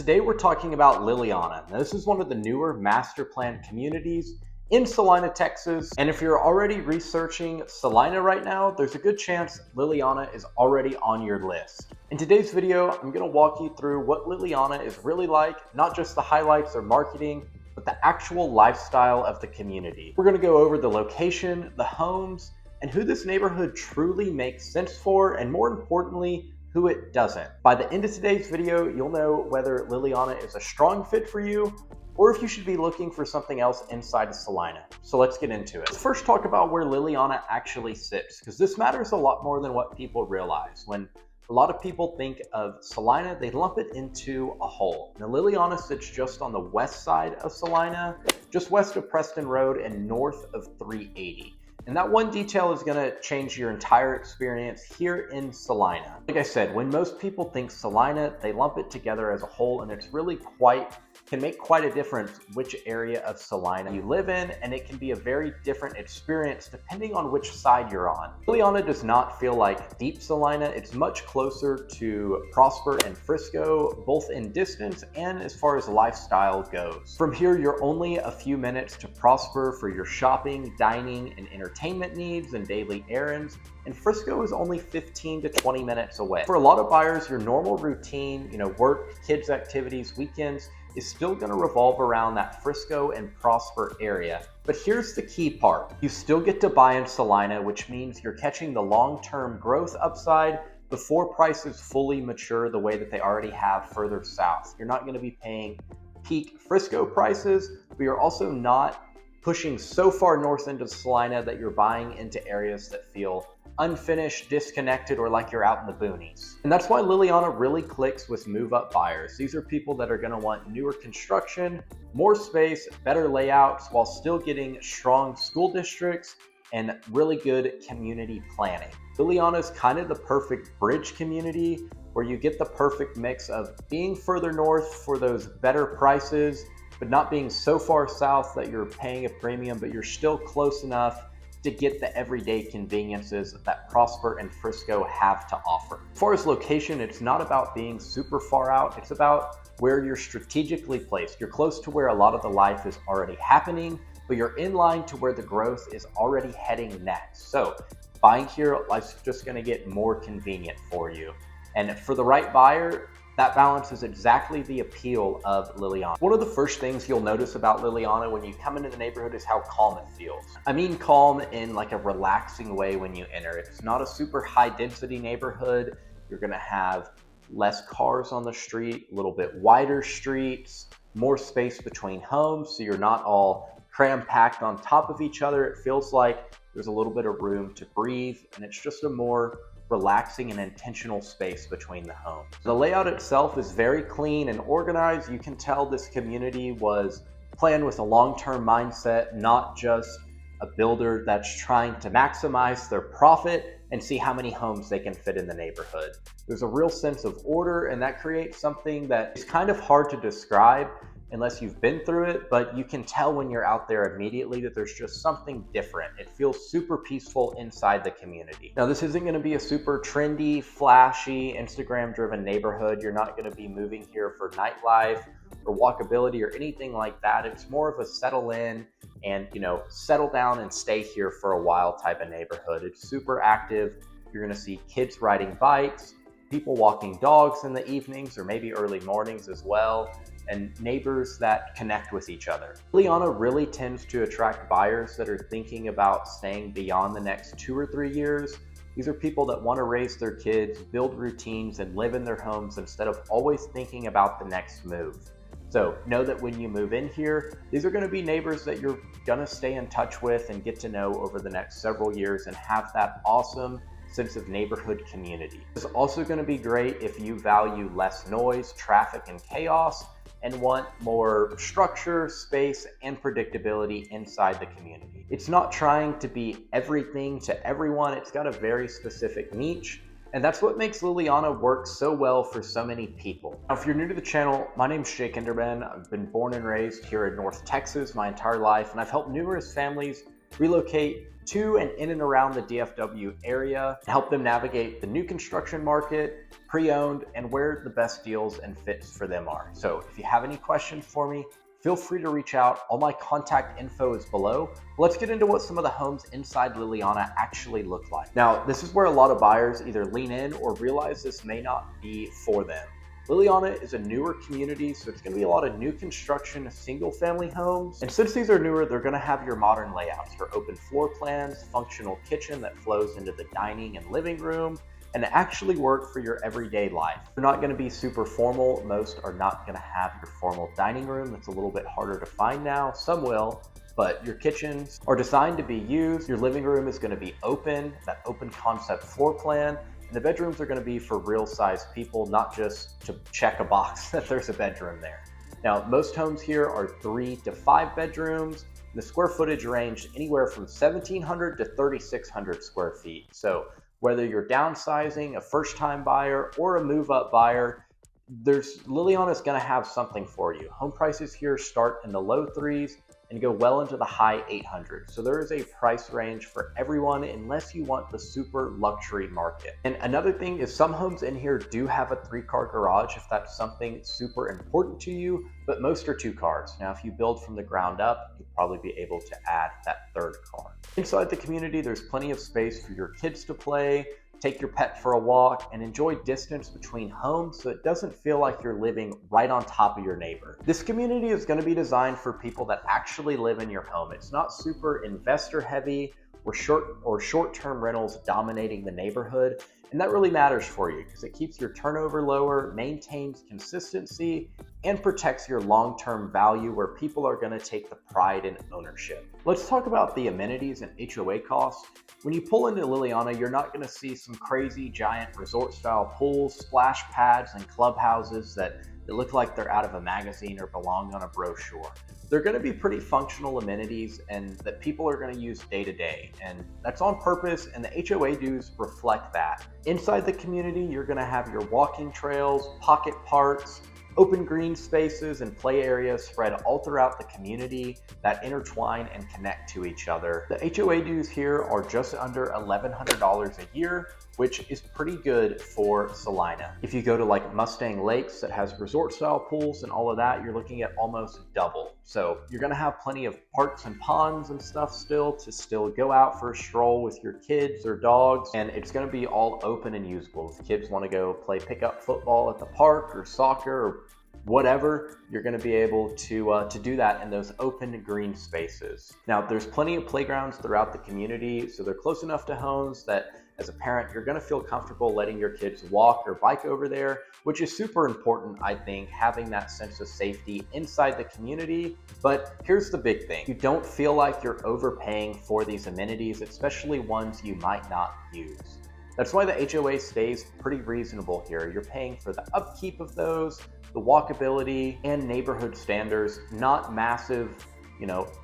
Today we're talking about Liliana. Now, this is one of the newer master plan communities in Celina, Texas. And if you're already researching Celina right now, there's a good chance Liliana is already on your list. In today's video, I'm going to walk you through what Liliana is really like, not just the highlights or marketing, but the actual lifestyle of the community. We're going to go over the location, the homes, and who this neighborhood truly makes sense for, and more importantly, who it doesn't. By the end of today's video, you'll know whether Liliana is a strong fit for you or if you should be looking for something else inside of Celina. So let's get into it. Let's first talk about where Liliana actually sits, because this matters a lot more than what people realize. When a lot of people think of Celina, they lump it into a whole. Now, Liliana sits just on the west side of Celina, just west of Preston Road and north of 380. And that one detail is going to change your entire experience here in Celina. Like I said, when most people think Celina, they lump it together as a whole, and it's really can make quite a difference which area of Celina you live in, and it can be a very different experience depending on which side you're on. Liliana does not feel like deep Celina. It's much closer to Prosper and Frisco, both in distance and as far as lifestyle goes. From here, you're only a few minutes to Prosper for your shopping, dining, and entertainment needs and daily errands, and Frisco is only 15 to 20 minutes away. For a lot of buyers, your normal routine, work, kids activities, weekends, is still going to revolve around that Frisco and Prosper area. But here's the key part. You still get to buy in Celina, which means you're catching the long-term growth upside before prices fully mature the way that they already have further south. You're not going to be paying peak Frisco prices, but you're also not pushing so far north into Celina that you're buying into areas that feel unfinished, disconnected, or like you're out in the boonies. And that's why Liliana really clicks with move-up buyers. These are people that are going to want newer construction, more space, better layouts, while still getting strong school districts and really good community planning. Liliana is kind of the perfect bridge community where you get the perfect mix of being further north for those better prices, but not being so far south that you're paying a premium, but you're still close enough to get the everyday conveniences that Prosper and Frisco have to offer. As far as location, it's not about being super far out. It's about where you're strategically placed. You're close to where a lot of the life is already happening, but you're in line to where the growth is already heading next. So buying here, life's just gonna get more convenient for you. And for the right buyer, that balance is exactly the appeal of Liliana. One of the first things you'll notice about Liliana when you come into the neighborhood is how calm it feels. I mean calm in like a relaxing way when you enter. It's not a super high density neighborhood. You're gonna have less cars on the street, a little bit wider streets, more space between homes, so you're not all cram-packed on top of each other. It feels like there's a little bit of room to breathe, and it's just a more relaxing and intentional space between the homes. The layout itself is very clean and organized. You can tell this community was planned with a long-term mindset, not just a builder that's trying to maximize their profit and see how many homes they can fit in the neighborhood. There's a real sense of order, and that creates something that is kind of hard to describe unless you've been through it, but you can tell when you're out there immediately that there's just something different. It feels super peaceful inside the community. Now, this isn't gonna be a super trendy, flashy, Instagram-driven neighborhood. You're not gonna be moving here for nightlife or walkability or anything like that. It's more of a settle in and, settle down and stay here for a while type of neighborhood. It's super active. You're gonna see kids riding bikes, people walking dogs in the evenings or maybe early mornings as well, and neighbors that connect with each other. Liliana really tends to attract buyers that are thinking about staying beyond the next 2 or 3 years. These are people that want to raise their kids, build routines, and live in their homes instead of always thinking about the next move. So know that when you move in here, these are going to be neighbors that you're going to stay in touch with and get to know over the next several years and have that awesome sense of neighborhood community. It's also going to be great if you value less noise, traffic, and chaos, and want more structure, space, and predictability inside the community. It's not trying to be everything to everyone. It's got a very specific niche, and that's what makes Liliana work so well for so many people. Now, if you're new to the channel, my name's Jake Enderman. I've been born and raised here in North Texas my entire life, and I've helped numerous families relocate to and in and around the DFW area, and help them navigate the new construction market, pre-owned, and where the best deals and fits for them are. So if you have any questions for me, feel free to reach out. All my contact info is below. Let's get into what some of the homes inside Lilyana actually look like. Now, this is where a lot of buyers either lean in or realize this may not be for them. Lilyana is a newer community, so it's going to be a lot of new construction single-family homes. And since these are newer, they're going to have your modern layouts for open floor plans, functional kitchen that flows into the dining and living room, and actually work for your everyday life. They're not going to be super formal. Most are not going to have your formal dining room. That's a little bit harder to find now. Some will, but your kitchens are designed to be used. Your living room is going to be open, that open concept floor plan. And the bedrooms are going to be for real size people, not just to check a box that there's a bedroom there. Now, most homes here are 3 to 5 bedrooms. The square footage ranged anywhere from 1,700 to 3,600 square feet. So whether you're downsizing, a first-time buyer, or a move-up buyer, Lilyana is going to have something for you. Home prices here start in the low 3s and go well into the high 800s. So there is a price range for everyone unless you want the super luxury market. And another thing is some homes in here do have a 3-car garage if that's something super important to you, but most are 2 cars. Now, if you build from the ground up, you'll probably be able to add that 3rd car. Inside the community, there's plenty of space for your kids to play, take your pet for a walk, and enjoy distance between homes so it doesn't feel like you're living right on top of your neighbor. This community is going to be designed for people that actually live in your home. It's not super investor heavy or short-term rentals dominating the neighborhood. And that really matters for you because it keeps your turnover lower, maintains consistency, and protects your long-term value where people are going to take the pride in ownership. Let's talk about the amenities and HOA costs. When you pull into Lilyana, you're not going to see some crazy giant resort-style pools, splash pads, and clubhouses that look like they're out of a magazine or belong on a brochure. They're going to be pretty functional amenities and that people are going to use day to day. And that's on purpose, and the HOA dues reflect that. Inside the community, you're going to have your walking trails, pocket parks, open green spaces and play areas spread all throughout the community that intertwine and connect to each other. The HOA dues here are just under $1,100 a year, which is pretty good for Celina. If you go to like Mustang Lakes that has resort style pools and all of that, you're looking at almost double. So you're gonna have plenty of parks and ponds and stuff still to go out for a stroll with your kids or dogs, and it's gonna be all open and usable. If kids wanna go play pickup football at the park or soccer or whatever, you're going to be able to do that in those open green spaces. Now, there's plenty of playgrounds throughout the community, so they're close enough to homes that as a parent, you're going to feel comfortable letting your kids walk or bike over there, which is super important, I think, having that sense of safety inside the community. But here's the big thing. You don't feel like you're overpaying for these amenities, especially ones you might not use. That's why the HOA stays pretty reasonable here. You're paying for the upkeep of those, the walkability, and neighborhood standards, not massive,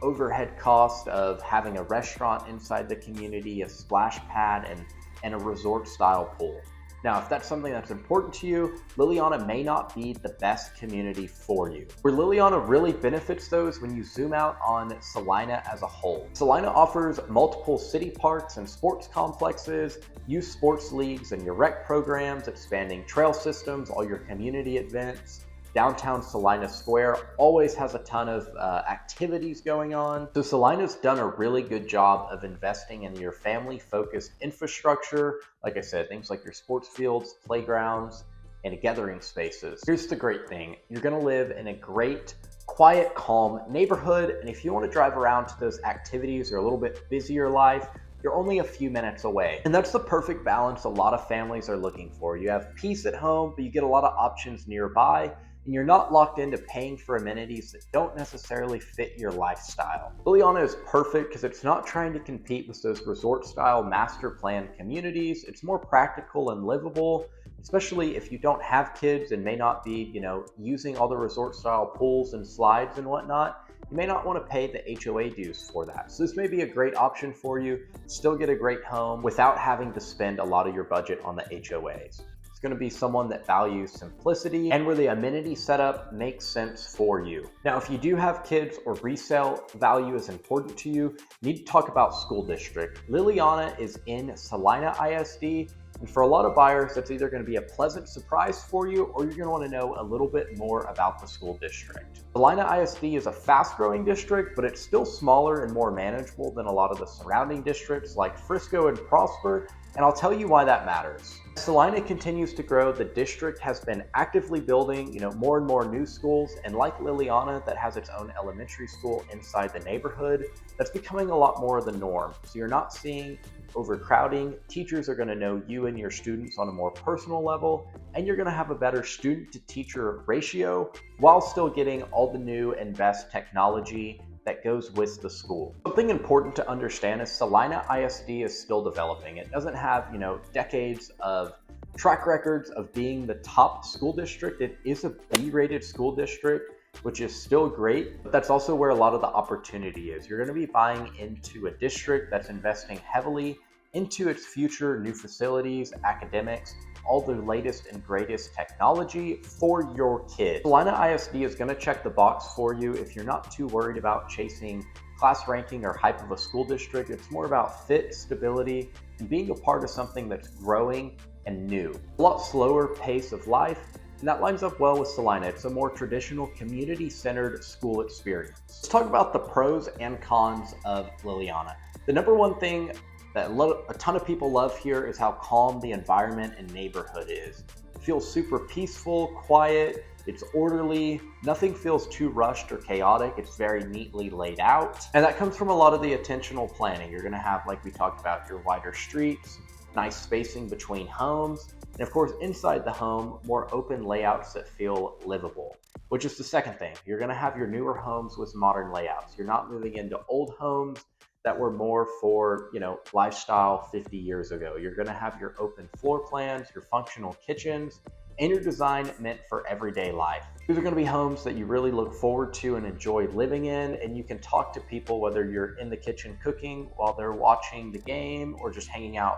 overhead cost of having a restaurant inside the community, a splash pad, and a resort style pool. Now, if that's something that's important to you, Lilyana may not be the best community for you. Where Lilyana really benefits those when you zoom out on Celina as a whole. Celina offers multiple city parks and sports complexes, youth sports leagues and your rec programs, expanding trail systems, all your community events. Downtown Celina Square always has a ton of activities going on. So Celina's done a really good job of investing in your family-focused infrastructure. Like I said, things like your sports fields, playgrounds, and gathering spaces. Here's the great thing. You're gonna live in a great, quiet, calm neighborhood. And if you wanna drive around to those activities or a little bit busier life, you're only a few minutes away. And that's the perfect balance a lot of families are looking for. You have peace at home, but you get a lot of options nearby. And you're not locked into paying for amenities that don't necessarily fit your lifestyle. Lilyana is perfect because it's not trying to compete with those resort-style master plan communities. It's more practical and livable, especially if you don't have kids and may not be, using all the resort-style pools and slides and whatnot. You may not want to pay the HOA dues for that. So this may be a great option for you. Still get a great home without having to spend a lot of your budget on the HOAs. It's going to be someone that values simplicity and where the amenity setup makes sense for you. Now, if you do have kids or resale value is important to you, you need to talk about school district. Lilyana is in Celina ISD. And for a lot of buyers, that's either going to be a pleasant surprise for you, or you're going to want to know a little bit more about the school district. Celina ISD is a fast-growing district, but it's still smaller and more manageable than a lot of the surrounding districts like Frisco and Prosper, and I'll tell you why that matters. As Celina continues to grow, the district has been actively building, more and more new schools, and like Liliana, that has its own elementary school inside the neighborhood, that's becoming a lot more of the norm. So you're not seeing overcrowding. Teachers are going to know you and your students on a more personal level, and you're going to have a better student to teacher ratio while still getting all the new and best technology that goes with the school. Something important to understand is Celina ISD is still developing. It doesn't have, decades of track records of being the top school district. It is a B-rated school district, which is still great, but that's also where a lot of the opportunity is. You're going to be buying into a district that's investing heavily into its future new facilities, academics, all the latest and greatest technology for your kids. Celina ISD is going to check the box for you if you're not too worried about chasing class ranking or hype of a school district. It's more about fit, stability, and being a part of something that's growing and new. A lot slower pace of life, and that lines up well with Celina. It's a more traditional community-centered school experience. Let's talk about the pros and cons of Liliana. The number one thing that a ton of people love here is how calm the environment and neighborhood is. It feels super peaceful, quiet, it's orderly, nothing feels too rushed or chaotic, it's very neatly laid out. And that comes from a lot of the intentional planning. You're gonna have, like we talked about, your wider streets, nice spacing between homes, and of course inside the home, more open layouts that feel livable, which is the second thing. You're gonna have your newer homes with modern layouts. You're not moving into old homes that were more for, lifestyle 50 years ago. You're gonna have your open floor plans, your functional kitchens, and your design meant for everyday life. These are gonna be homes that you really look forward to and enjoy living in, and you can talk to people whether you're in the kitchen cooking while they're watching the game or just hanging out,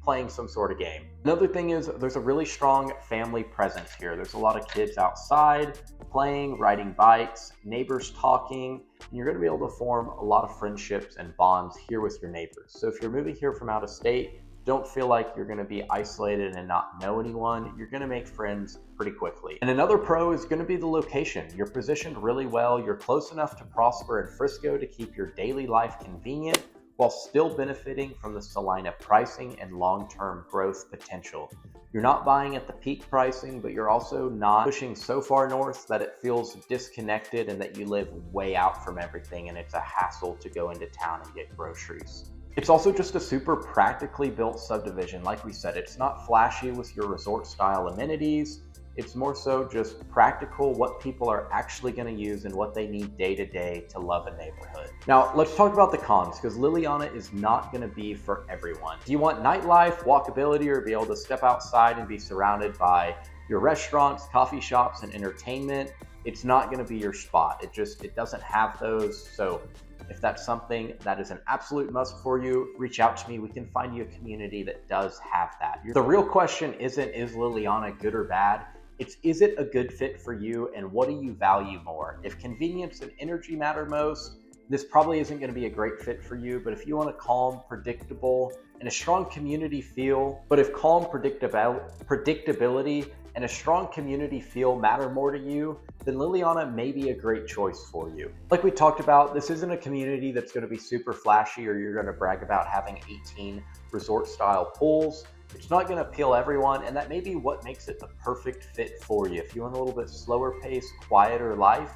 playing some sort of game. Another thing is there's a really strong family presence here. There's a lot of kids outside playing, riding bikes, neighbors talking, and you're going to be able to form a lot of friendships and bonds here with your neighbors. So if you're moving here from out of state, don't feel like you're going to be isolated and not know anyone. You're going to make friends pretty quickly. And another pro is going to be the location. You're positioned really well. You're close enough to Prosper and Frisco to keep your daily life convenient, while still benefiting from the Celina pricing and long-term growth potential. You're not buying at the peak pricing, but you're also not pushing so far north that it feels disconnected and that you live way out from everything and it's a hassle to go into town and get groceries. It's also just a super practically built subdivision. Like we said, it's not flashy with your resort style amenities. It's more so just practical, what people are actually going to use and what they need day to day to love a neighborhood. Now, let's talk about the cons, because Liliana is not going to be for everyone. Do you want nightlife, walkability, or be able to step outside and be surrounded by your restaurants, coffee shops, and entertainment? It's not going to be your spot. It doesn't have those. So if that's something that is an absolute must for you, reach out to me. We can find you a community that does have that. The real question isn't, is Liliana good or bad? It's, is it a good fit for you, and what do you value more? If convenience and energy matter most, this probably isn't going to be a great fit for you. But if you want a calm, predictable, and a strong community feel, predictability and a strong community feel matter more to you, then Liliana may be a great choice for you. Like we talked about, this isn't a community that's going to be super flashy or you're going to brag about having 18 resort style pools. It's not going to appeal everyone, and that may be what makes it the perfect fit for you. If you want a little bit slower pace, quieter life,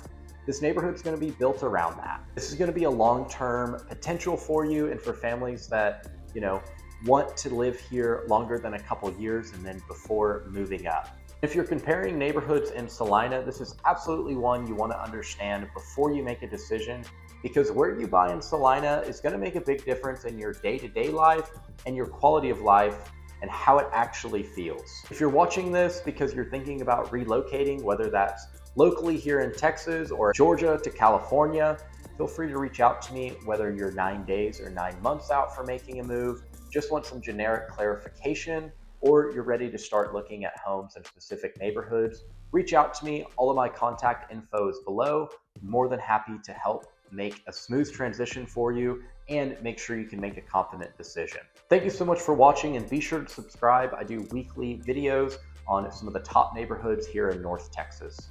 this neighborhood's going to be built around that. This is going to be a long-term potential for you and for families that, want to live here longer than a couple years and then before moving up. If you're comparing neighborhoods in Celina, this is absolutely one you want to understand before you make a decision, because where you buy in Celina is going to make a big difference in your day-to-day life and your quality of life and how it actually feels. If you're watching this because you're thinking about relocating, whether that's locally here in Texas or Georgia to California, feel free to reach out to me, whether you're 9 days or 9 months out from making a move, just want some generic clarification, or you're ready to start looking at homes in specific neighborhoods, reach out to me. All of my contact info is below. I'm more than happy to help make a smooth transition for you and make sure you can make a confident decision. Thank you so much for watching, and be sure to subscribe. I do weekly videos on some of the top neighborhoods here in North Texas.